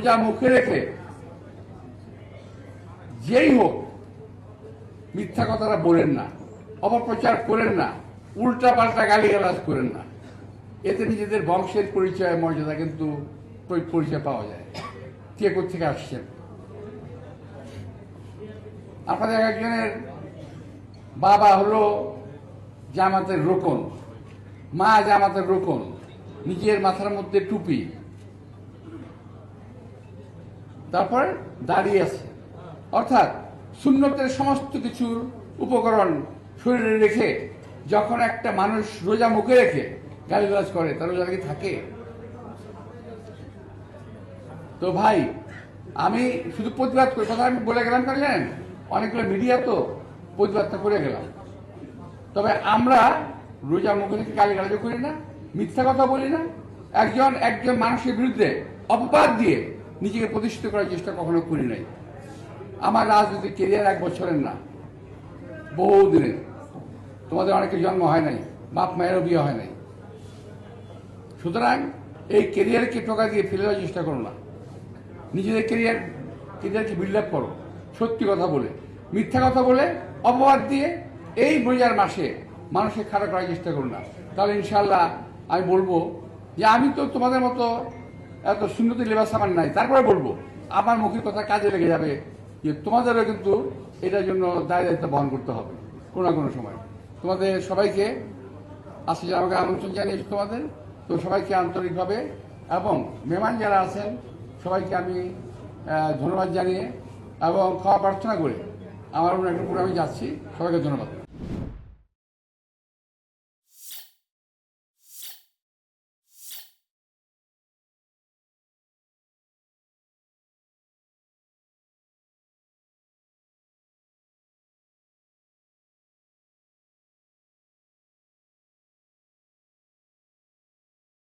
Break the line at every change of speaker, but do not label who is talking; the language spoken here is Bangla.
রোজা মুখে রেখে যেই হোক মিথ্যা কথাটা বলেন না, অপপ্রচার করেন না, উল্টা পাল্টা গালিগালাজ করেন না। এতে নিজেদের বংশের পরিচয় মর্যাদা কিন্তু পরিচয় পাওয়া যায়। কে কোথেকে আসছেন? আপনাদের একজনের বাবা হলো জামাতের রোকন, মা জামাতের রোকন, নিজের মাথার মধ্যে টুপি, তারপর দাঁড়িয়ে আছে। অর্থাৎ সুন্নতের সমস্ত কিছুর উপকরণ শরীরে রেখে যখন একটা মানুষ রোজা মুখে রেখে গালিগালাজ করে, তার রোজা কি থাকে? তো ভাই, আমি শুধু প্রতিবাদ করি, কথা আমি বলে গেলাম কেন জানেন? অনেকগুলো মিডিয়া তো প্রতিবাদটা করে গেলাম। তবে আমরা রোজা মুখে রেখে গালিগালাজ করি না, মিথ্যা কথা বলি না, একজন মানুষের বিরুদ্ধে অপবাদ দিয়ে নিজেকে প্রতিষ্ঠিত করার চেষ্টা কখনো করি নাই। আমার রাজনৈতিক কেরিয়ার 1 বছরের না, বহু দিনের। তোমাদের অনেকের জন্ম হয় নাই, বাপ মায়েরও বিয়ে হয় নাই। সুতরাং এই কেরিয়ারকে টোকা দিয়ে ফেলে দেওয়ার চেষ্টা করো না। নিজেদের কেরিয়ারকে বিল্ড আপ করো, সত্যি কথা বলে। মিথ্যা কথা বলে অপবাদ দিয়ে এই রোজার মাসে মানুষকে খারাপ করার চেষ্টা করো না। তাহলে ইনশাল্লাহ আমি বলবো যে আমি তো তোমাদের মতো এত সুন্নতি লেবাস আমার নাই, তারপরে বলবো আমার মুখের কথা কাজে লেগে যাবে যে তোমাদেরও কিন্তু এটার জন্য দায়িত্ব বহন করতে হবে কোনো না কোনো সময়। তোমাদের সবাইকে আজকে আমাকে আমন্ত্রণ জানিয়েছি তোমাদের, তো সবাইকে আন্তরিকভাবে এবং মেহমান যারা আছেন সবাইকে আমি ধন্যবাদ জানিয়ে এবং ক্ষমা প্রার্থনা করে আমার অন্য একটা প্রোগ্রামে যাচ্ছি। সবাইকে ধন্যবাদ।